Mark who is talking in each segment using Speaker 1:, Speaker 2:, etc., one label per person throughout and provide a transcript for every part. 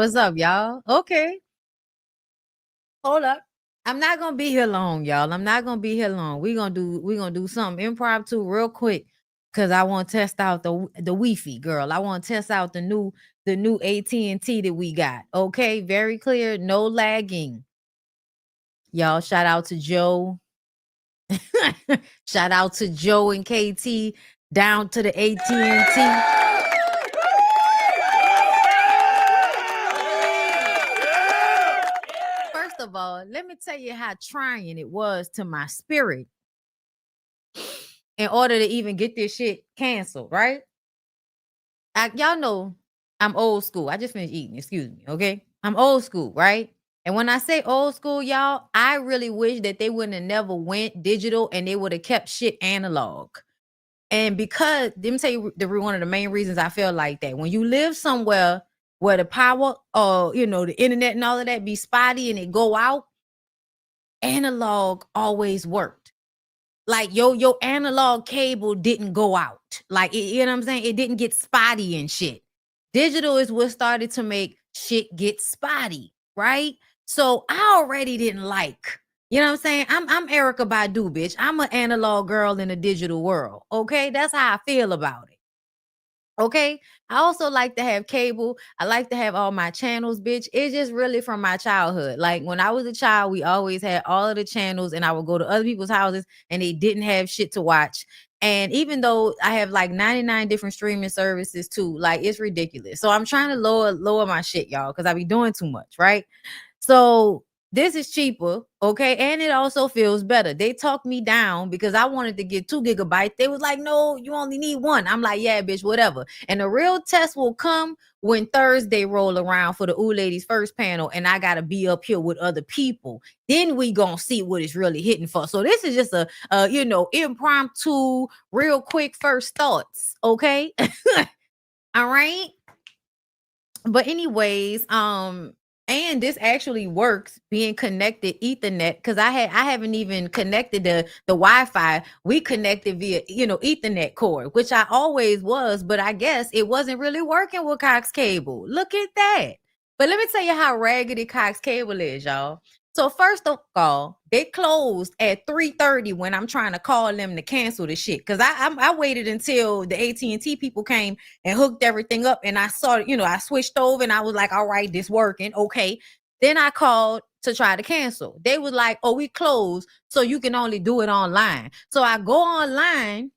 Speaker 1: What's up, y'all? Okay. Hold up. I'm not gonna be here long, y'all. I'm not gonna be here long. We're gonna do something impromptu real quick because I want to test out the Wi-Fi, girl. I want to test out the new AT&T that we got. Okay, very clear, no lagging. Y'all, shout out to Joe. Shout out to Joe and KT down to the AT&T. First of all, let me tell you how trying it was to my spirit in order to even get this shit canceled, right? Y'all know I'm old school. I just finished eating, excuse me, okay? I'm old school, right? And when I say old school, y'all, I really wish that they wouldn't have never went digital and they would have kept shit analog. And because, let me tell you one of the main reasons I feel like that. When you live somewhere where the power, the internet and all of that be spotty and it go out, analog always worked. Like your analog cable didn't go out. Like you know what I'm saying? It didn't get spotty and shit. Digital is what started to make shit get spotty, right? So I already didn't like, you know what I'm saying? I'm Erica Badu, bitch. I'm an analog girl in a digital world. Okay, that's how I feel about it. Okay. I also like to have cable. I like to have all my channels, bitch. It's just really from my childhood. Like when I was a child, we always had all of the channels, and I would go to other people's houses and they didn't have shit to watch. And even though I have like 99 different streaming services too, like it's ridiculous. So I'm trying to lower my shit, y'all, because I be doing too much, right? So this is cheaper, okay? And it also feels better. They talked me down because I wanted to get 2 gigabytes. They was like, no, you only need 1. I'm like, yeah, bitch, whatever. And the real test will come when Thursday roll around for the Ooh Ladies first panel and I got to be up here with other people. Then we going to see what it's really hitting for. So this is just a impromptu, real quick first thoughts, okay? All right? But anyways, and this actually works being connected Ethernet because I haven't even connected the Wi-Fi. We connected via Ethernet cord, which I always was, but I guess it wasn't really working with Cox Cable. Look at that. But let me tell you how raggedy Cox Cable is, y'all. So first of all, they closed at 3:30 when I'm trying to call them to cancel the shit. Cause I waited until the AT&T people came and hooked everything up, and I saw, I switched over and I was like, all right, this working. Okay. Then I called to try to cancel. They was like, oh, we closed, so you can only do it online. So I go online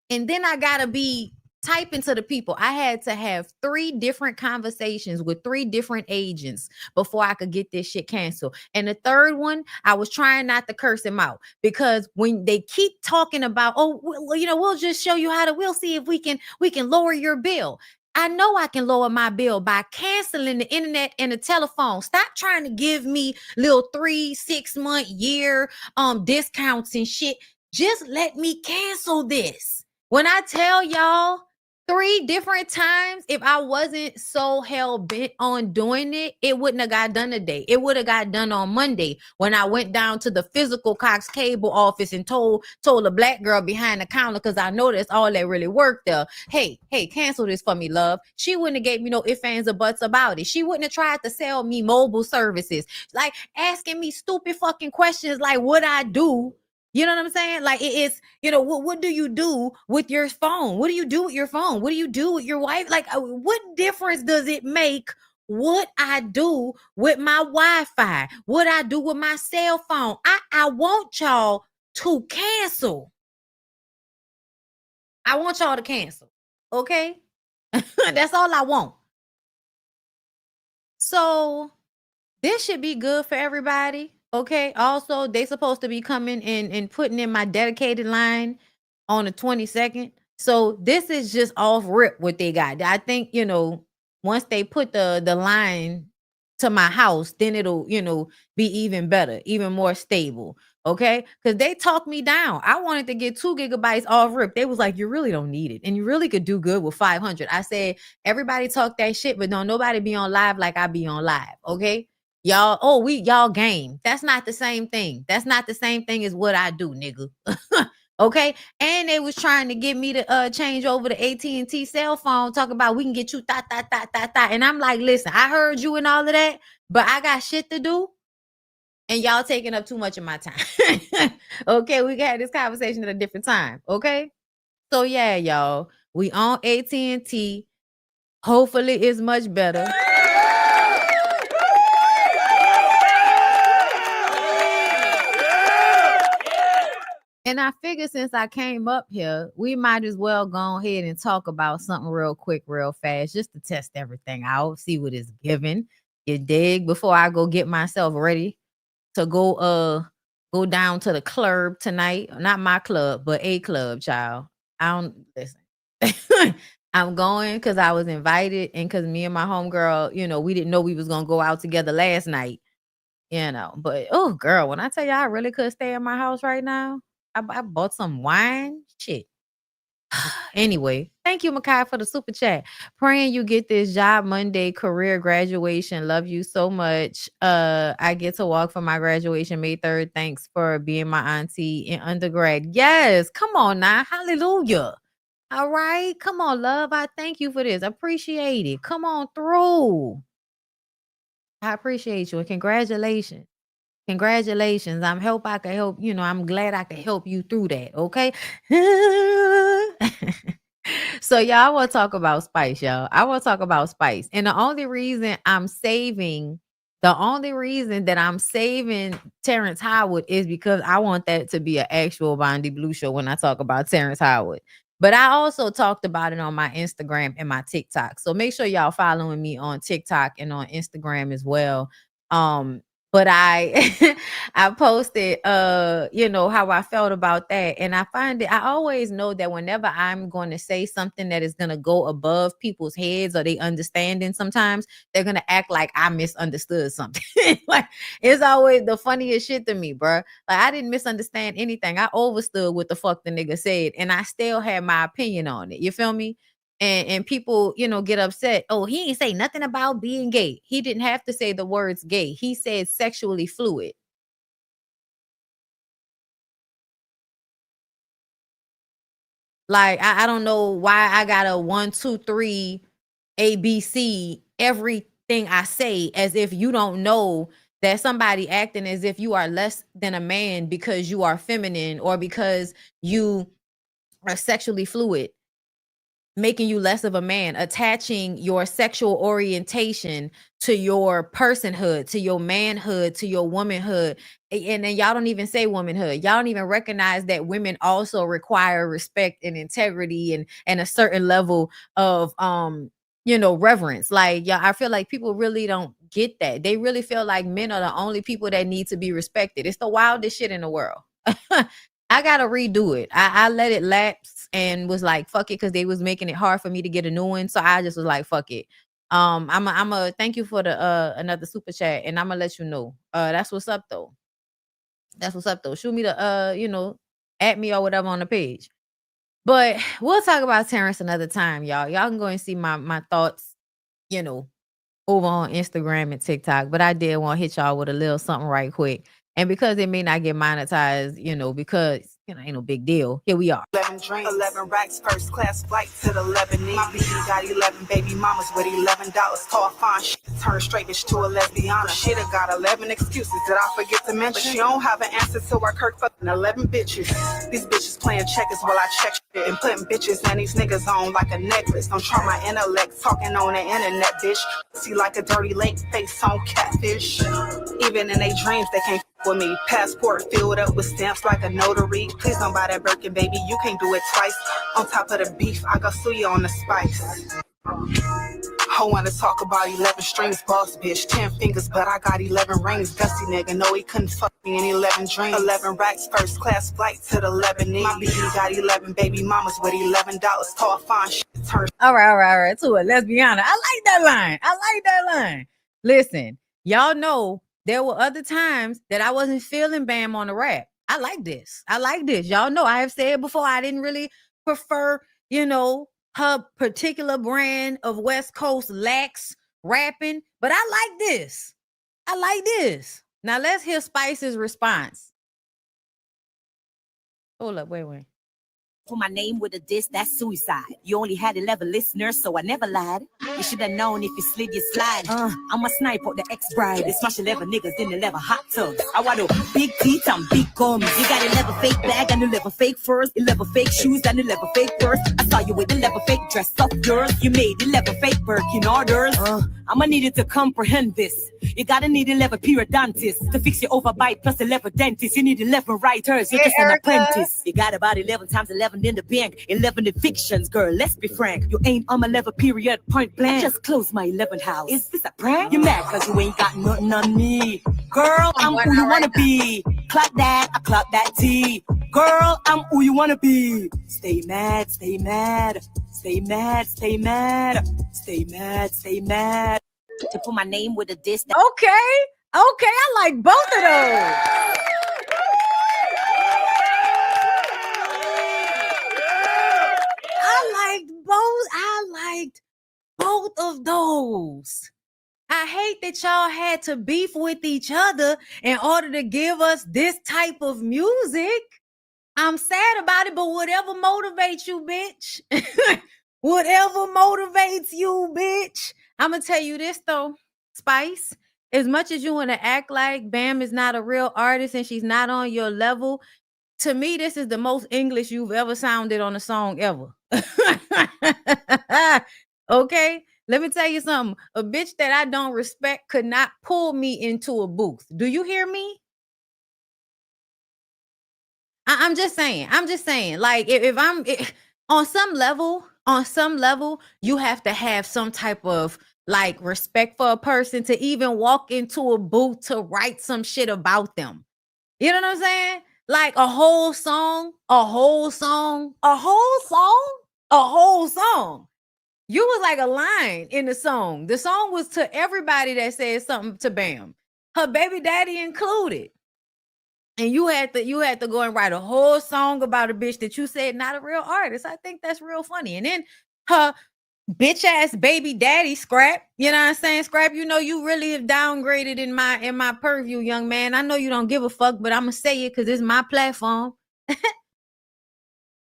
Speaker 1: and then I gotta be typing to the people. I had to have 3 different conversations with 3 different agents before I could get this shit canceled. And the third one, I was trying not to curse him out because when they keep talking about, oh, we'll just show you we'll see if we can lower your bill. I know I can lower my bill by canceling the internet and the telephone. Stop trying to give me little 3-6 month year discounts and shit. Just let me cancel this. When I tell y'all 3 different times, if I wasn't so hell bent on doing it, it wouldn't have got done today. It would have got done on Monday when I went down to the physical Cox Cable office and told a black girl behind the counter, because I know that's all that really worked there. Hey, cancel this for me, love. She wouldn't have gave me no ifs, ands, or buts about it. She wouldn't have tried to sell me mobile services, like asking me stupid fucking questions like what I do. You know what I'm saying? Like it's, what do you do with your phone? What do you do with your phone? What do you do with your wife? Like, what difference does it make what I do with my Wi-Fi? What I do with my cell phone? I want y'all to cancel. I want y'all to cancel. Okay? That's all I want. So this should be good for everybody. Okay. Also, they supposed to be coming and putting in my dedicated line on the 22nd. So this is just off rip what they got. I think, once they put the line to my house, then it'll, be even better, even more stable. Okay. Because they talked me down. I wanted to get 2 gigabytes off rip. They was like, you really don't need it. And you really could do good with 500. I said, everybody talk that shit, but don't nobody be on live like I be on live. Okay. Y'all game. That's not the same thing. That's not the same thing as what I do, nigga. Okay, and they was trying to get me to change over to AT&T cell phone, talk about we can get you and I'm like, listen, I heard you and all of that, but I got shit to do, and y'all taking up too much of my time. Okay, we can have this conversation at a different time. Okay, so yeah, y'all, we on AT&T. Hopefully, it's much better. And I figured since I came up here, we might as well go ahead and talk about something real quick, real fast, just to test everything out, see what it's giving. You dig? Before I go get myself ready to go down to the club tonight. Not my club, but a club, child. I don't listen. I'm going because I was invited and because me and my homegirl, we didn't know we was gonna go out together last night. But oh girl, when I tell you I really could stay in my house right now, I bought some wine. Shit. Anyway, thank you, Makai, for the super chat. Praying you get this job Monday, career graduation. Love you so much. I get to walk for my graduation May 3rd. Thanks for being my auntie in undergrad. Yes, come on now. Hallelujah. All right. Come on, love. I thank you for this. Appreciate it. Come on through. I appreciate you and congratulations. Congratulations. I can help, I'm glad I can help you through that. Okay. So y'all, I want to talk about spice, y'all. I want to talk about spice. And the only reason that I'm saving Terrence Howard is because I want that to be an actual BondyBlue show when I talk about Terrence Howard. But I also talked about it on my Instagram and my TikTok. So make sure y'all following me on TikTok and on Instagram as well. But I I posted how I felt about that, and I always know that whenever I'm going to say something that is going to go above people's heads or they understanding, sometimes they're going to act like I misunderstood something. Like it's always the funniest shit to me, bro. Like I didn't misunderstand anything. I overstood what the fuck the nigga said, and I still had my opinion on it. You feel me? And people, get upset. Oh, he ain't say nothing about being gay. He didn't have to say the words gay. He said sexually fluid. Like I don't know why I got a 1, 2, 3 ABC everything I say, as if you don't know that somebody acting as if you are less than a man because you are feminine or because you are sexually fluid, making you less of a man, attaching your sexual orientation to your personhood, to your manhood, to your womanhood. And then y'all don't even say womanhood. Y'all don't even recognize that women also require respect and integrity and a certain level of reverence. Like, yeah, I feel like people really don't get that. They really feel like men are the only people that need to be respected. It's the wildest shit in the world. I gotta redo it. I let it lapse and was like, fuck it, because they was making it hard for me to get a new one. So I just was like, fuck it. I'm a thank you for the another super chat, and I'm gonna let you know. That's what's up though. That's what's up though. Shoot me the at me or whatever on the page. But we'll talk about Terrence another time, y'all. Y'all can go and see my thoughts, you know, over on Instagram and TikTok. But I did want to hit y'all with a little something right quick. And because it may not get monetized, because ain't no big deal. Here we are.
Speaker 2: 11 dreams, 11 racks, first class flight to the Lebanese. My baby got 11 baby mamas with $11. Tall, fine shit, turn straight bitch to a lesbian. Shit, I got 11 excuses that I forget to mention. But she don't have an answer to our Kirk fucking 11 bitches. These bitches playing checkers while I check shit and putting bitches and these niggas on like a necklace. Don't try my intellect, talking on the internet, bitch. See like a dirty lake face on catfish. Even in their dreams, they can't with me. Passport filled up with stamps like a notary. Please don't buy that Birkin, baby. You can't do it twice. On top of the beef, I got sue you on the spice. I wanna talk about 11 strings, boss bitch. 10 fingers, but I got 11 rings. Dusty nigga, no, he couldn't fuck me in 11 dreams. 11 racks, first class flight to the Lebanese. My baby got 11 baby mamas with $11. Tall, fine shit.
Speaker 1: All right. To it. Let's be honest. I like that line. Listen, y'all know there were other times that I wasn't feeling Bam on the rap. I like this. Y'all know I have said before I didn't really prefer, her particular brand of West Coast lax rapping, but I like this. Now let's hear Spice's response. Hold up, wait.
Speaker 3: Put my name with a diss, that's suicide. You only had 11 listeners, so I never lied. You should have known if you slid, you slide. I'm a sniper, the ex-bride. They smash 11 niggas in 11 hot tubs. I want no big teeth and big gums. You got 11 fake bag and 11 fake furs, 11 fake shoes and 11 fake purse. I saw you with 11 fake dress up yours. You made 11 fake Birkin orders. I'ma need you to comprehend this. You gotta need 11 periodontists to fix your overbite plus 11 dentists. You need 11 writers, you're just an apprentice. You got about 11 times 11 in the bank, 11 evictions, girl, let's be frank. You ain't on my level, period, point blank. I just closed my 11th house. Is this a prank? You mad cause you ain't got nothing on me. Girl, I'm who you wanna be. Clock that, I clock that T. Girl, I'm who you wanna be. Stay mad, stay mad. Stay mad, stay mad. Stay mad, stay mad. To put my name with a diss.
Speaker 1: Okay, I like both of those. I liked both of those. I hate that y'all had to beef with each other in order to give us this type of music. I'm sad about it, but whatever motivates you, bitch. Whatever motivates you, bitch. I'm going to tell you this, though, Spice. As much as you want to act like Bam is not a real artist and she's not on your level, to me, this is the most English you've ever sounded on a song ever. Okay? Let me tell you something. A bitch that I don't respect could not pull me into a booth. Do you hear me? I'm just saying. Like, if I'm on some level, you have to have some type of like respect for a person to even walk into a booth to write some shit about them. You know what I'm saying? Like a whole song. You was like a line in the song. The song was to everybody that said something to Bam, her baby daddy included. And you had to go and write a whole song about a bitch that you said not a real artist. I think that's real funny. And then her bitch ass baby daddy Scrap, you know what I'm saying? Scrap, you know you really have downgraded in my purview, young man. I know you don't give a fuck, but I'm gonna say it because it's my platform.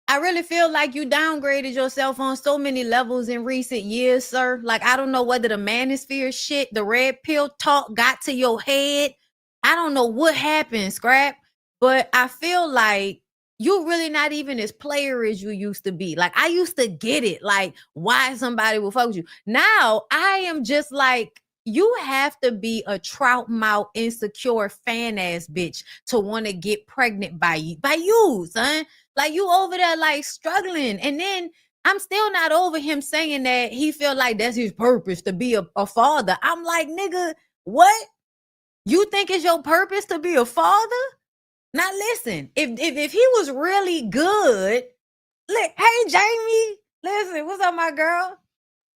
Speaker 1: I really feel like you downgraded yourself on so many levels in recent years, sir. Like, I don't know whether the manosphere shit, the red pill talk got to your head. I don't know what happened, Scrap, but I feel like you really not even as player as you used to be. Like, I used to get it, like, why somebody will fuck with you. Now, I am just like, you have to be a trout mouth, insecure, fan-ass bitch to want to get pregnant by you, son. Like, you over there, like, struggling. And then I'm still not over him saying that he feel like that's his purpose to be a father. I'm like, nigga, what? You think it's your purpose to be a father? Now listen, if he was really good, look, hey Jamie, listen, what's up, my girl?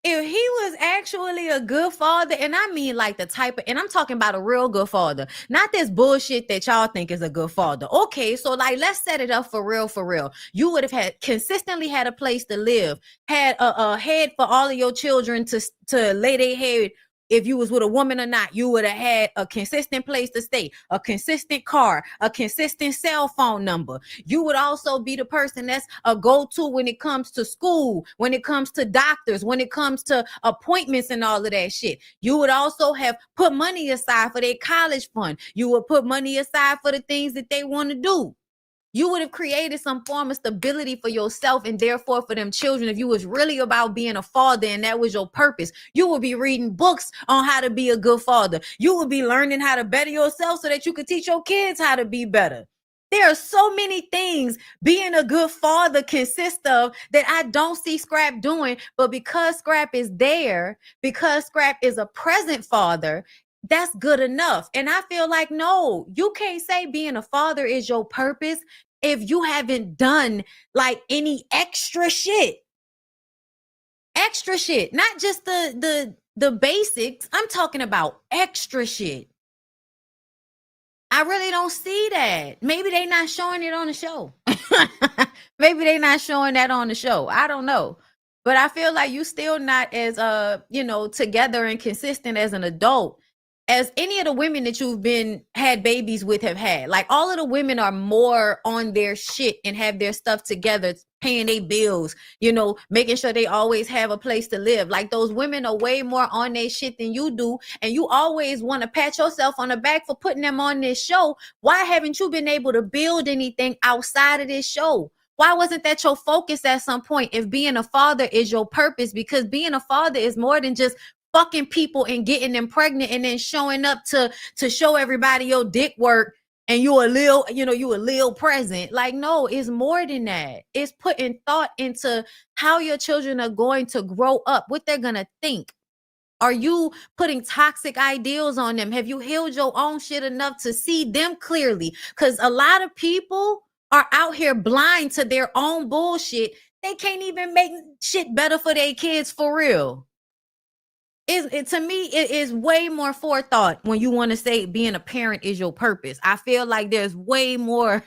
Speaker 1: If he was actually a good father, and I mean like the type of, and I'm talking about a real good father, not this bullshit that y'all think is a good father. Okay, so like, let's set it up for real. You would have consistently had a place to live, had a head for all of your children to lay their head. If you was with a woman or not, you would have had a consistent place to stay, a consistent car, a consistent cell phone number. You would also be the person that's a go-to when it comes to school, when it comes to doctors, when it comes to appointments and all of that shit. You would also have put money aside for their college fund. You would put money aside for the things that they want to do. You would have created some form of stability for yourself and therefore for them children. If you was really about being a father and that was your purpose, you would be reading books on how to be a good father. You would be learning how to better yourself so that you could teach your kids how to be better. There are so many things being a good father consists of that I don't see Scrap doing, but because Scrap is there, because Scrap is a present father, that's good enough. And I feel like, no, you can't say being a father is your purpose if you haven't done like any extra shit, not just the basics. I'm talking about extra shit. I really don't see that. Maybe they not showing it on the show. Maybe they not showing that on the show. I don't know. But I feel like you still not as together and consistent as an adult as any of the women that you've had babies with have had. Like, all of the women are more on their shit and have their stuff together, paying their bills, you know, making sure they always have a place to live. Like, those women are way more on their shit than you do, and you always want to pat yourself on the back for putting them on this show. Why haven't you been able to build anything outside of this show? Why wasn't that your focus at some point if being a father is your purpose? Because being a father is more than just fucking people and getting them pregnant and then showing up to show everybody your dick work and you a little present. Like, no, it's more than that. It's putting thought into how your children are going to grow up, what they're gonna think. Are you putting toxic ideals on them? Have you healed your own shit enough to see them clearly? Because a lot of people are out here blind to their own bullshit. They can't even make shit better for their kids for real. To me, it is way more forethought when you want to say being a parent is your purpose. I feel like there's way more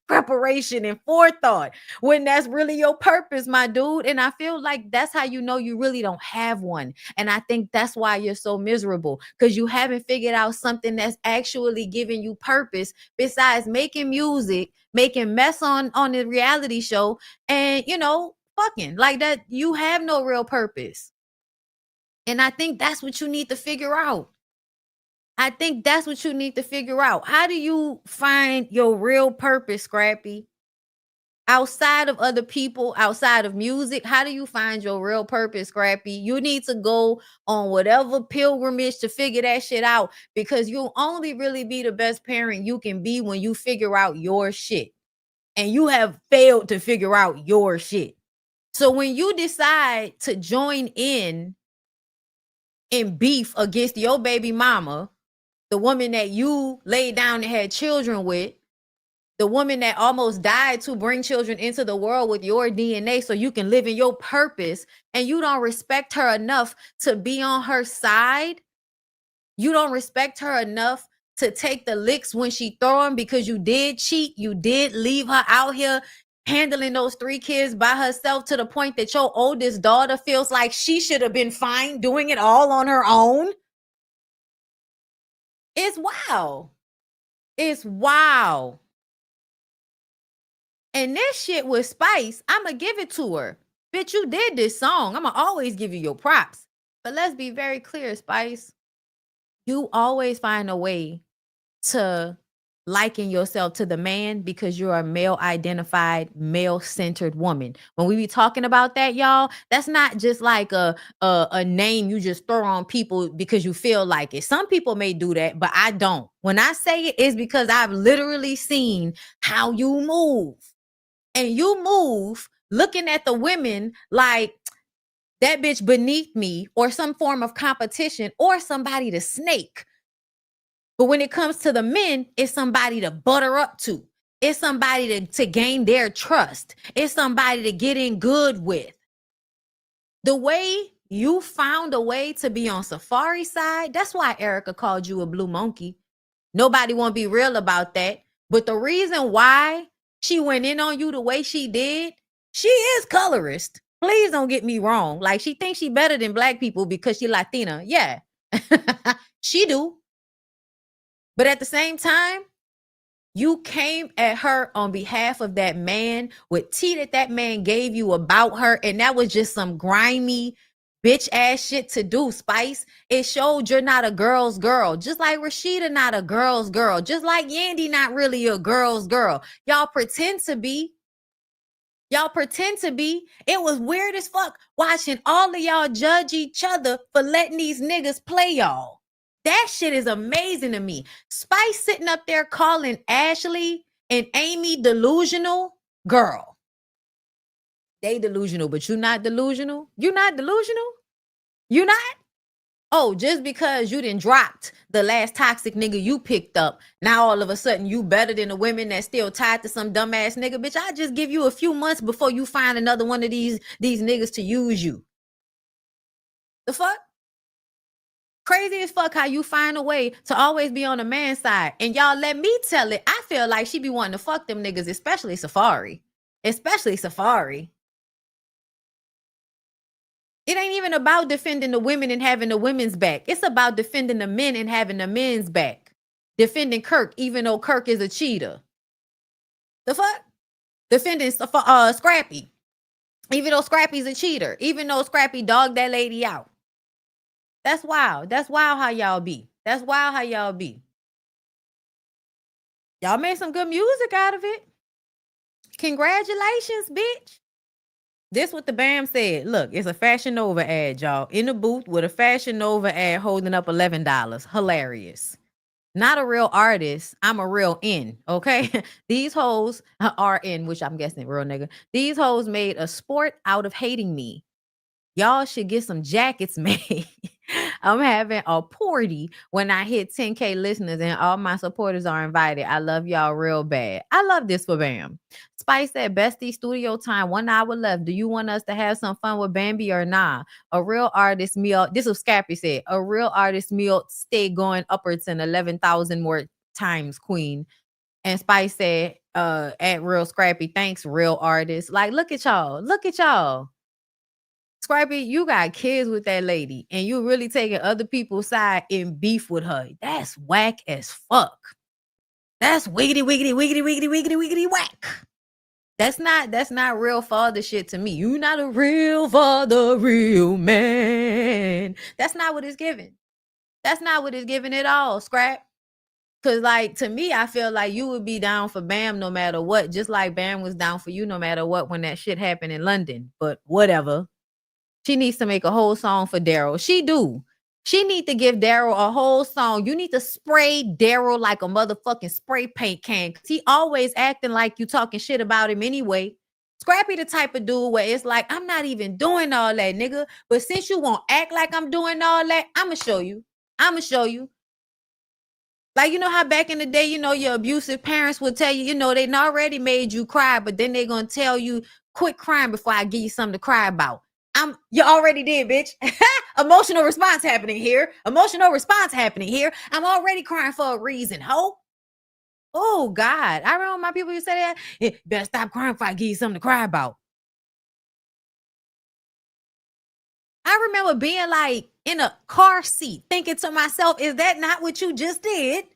Speaker 1: preparation and forethought when that's really your purpose, my dude. And I feel like that's how you know you really don't have one. And I think that's why you're so miserable, because you haven't figured out something that's actually giving you purpose besides making music, making mess on the reality show, and, you know, fucking like that. You have no real purpose. And I think that's what you need to figure out. How do you find your real purpose, Scrappy? Outside of other people, outside of music, how do you find your real purpose, Scrappy? You need to go on whatever pilgrimage to figure that shit out, because you'll only really be the best parent you can be when you figure out your shit. And you have failed to figure out your shit. So when you decide to join in beef against your baby mama, the woman that you laid down and had children with, the woman that almost died to bring children into the world with your DNA so you can live in your purpose, and you don't respect her enough to be on her side, you don't respect her enough to take the licks when she throw them, because you did cheat, you did leave her out here handling those 3 kids by herself, to the point that your oldest daughter feels like she should have been fine doing it all on her own. It's wow. It's wow. And this shit with Spice, I'ma give it to her. Bitch, you did this song. I'ma always give you your props. But let's be very clear, Spice. You always find a way to liken yourself to the man because you're a male identified, male centered woman. When we be talking about that, y'all, that's not just like a name you just throw on people because you feel like it. Some people may do that, but I don't. When I say it, it's because I've literally seen how you move. And you move looking at the women like that bitch beneath me, or some form of competition, or somebody to snake. But when it comes to the men, it's somebody to butter up to. It's somebody to gain their trust. It's somebody to get in good with. The way you found a way to be on Safari side, that's why Erica called you a blue monkey. Nobody won't be real about that. But the reason why she went in on you the way she did, she is colorist. Please don't get me wrong. Like, she thinks she better than black people because she Latina. Yeah, she do. But at the same time, you came at her on behalf of that man with tea that man gave you about her. And that was just some grimy bitch ass shit to do, Spice. It showed you're not a girl's girl. Just like Rashida not a girl's girl. Just like Yandy not really a girl's girl. Y'all pretend to be. It was weird as fuck watching all of y'all judge each other for letting these niggas play y'all. That shit is amazing to me. Spice sitting up there calling Ashley and Amy delusional. Girl, they delusional, but you not delusional? You not delusional? You not? Oh, just because you done dropped the last toxic nigga you picked up, now all of a sudden you better than the women that still tied to some dumbass nigga. Bitch, I just give you a few months before you find another one of these niggas to use you. The fuck? Crazy as fuck how you find a way to always be on the man's side. And y'all, let me tell it, I feel like she be wanting to fuck them niggas, especially Safari. It's It ain't even about defending the women and having the women's back. It's about defending the men and having the men's back. Defending Kirk, even though Kirk is a cheater. The fuck? Defending Scrappy, even though Scrappy's a cheater. Even though Scrappy dogged that lady out. That's wild. That's wild how y'all be. That's wild how y'all be. Y'all made some good music out of it. Congratulations, bitch. This what the BAM said. Look, it's a Fashion Nova ad, y'all. In the booth with a Fashion Nova ad holding up $11. Hilarious. Not a real artist. I'm a real N, okay? These hoes are in, which I'm guessing real nigga. These hoes made a sport out of hating me. Y'all should get some jackets made. I'm having a party when I hit 10K listeners and all my supporters are invited. I love y'all real bad. I love this for Bam. Spice said, bestie, studio time, 1 hour left. Do you want us to have some fun with Bambi or nah? A real artist meal. This is Scrappy said. A real artist meal stay going upwards and 11,000 more times, queen. And Spice said, at real Scrappy, thanks, real artist. Like, look at y'all. Look at y'all. Scrappy, you got kids with that lady and you really taking other people's side in beef with her. That's whack as fuck. That's wiggity, wiggity, wiggity, wiggity, wiggity, wiggity, whack. That's not real father shit to me. You not a real father, real man. That's not what it's giving. That's not what it's giving at all, Scrap. Cause like to me, I feel like you would be down for Bam no matter what, just like Bam was down for you no matter what when that shit happened in London. But whatever. She needs to make a whole song for Daryl. She do. She need to give Daryl a whole song. You need to spray Daryl like a motherfucking spray paint can. Cause he always acting like you talking shit about him anyway. Scrappy the type of dude where it's like, I'm not even doing all that, nigga. But since you won't act like I'm doing all that, I'ma show you. I'ma show you. Like, you know how back in the day, you know, your abusive parents would tell you, you know, they already made you cry, but then they're going to tell you, quit crying before I give you something to cry about. You already did, bitch. Emotional response happening here. Emotional response happening here. I'm already crying for a reason, ho. Oh, God. I remember my people used to say that. Hey, better stop crying before I give you something to cry about. I remember being like in a car seat thinking to myself, is that not what you just did?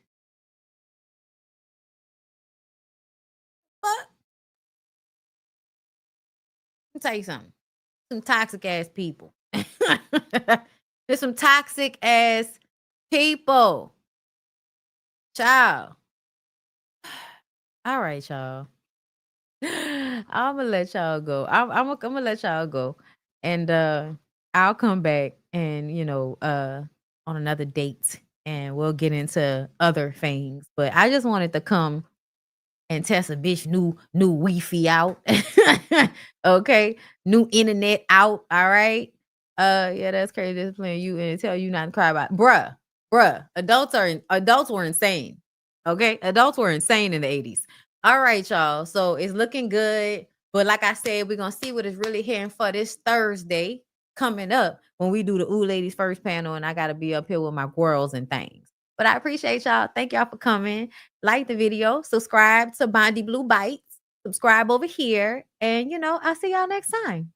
Speaker 1: But let me tell you something. Some toxic ass people. There's some toxic ass people. Child. All right, y'all. I'm gonna let y'all go. I'm gonna let y'all go. And I'll come back and on another date and we'll get into other things. But I just wanted to come and test a bitch new Wi-Fi out. Okay. New internet out. All right. Yeah, that's crazy. Just playing you and tell you not to cry about bruh. Adults were insane. Okay. Adults were insane in the 80s. All right, y'all. So it's looking good. But like I said, we're gonna see what is really hitting for this Thursday coming up when we do the Ooh Ladies first panel, and I gotta be up here with my girls and things. But I appreciate y'all. Thank y'all for coming. Like the video, subscribe to BondyBlue Bites, subscribe over here, and I'll see y'all next time.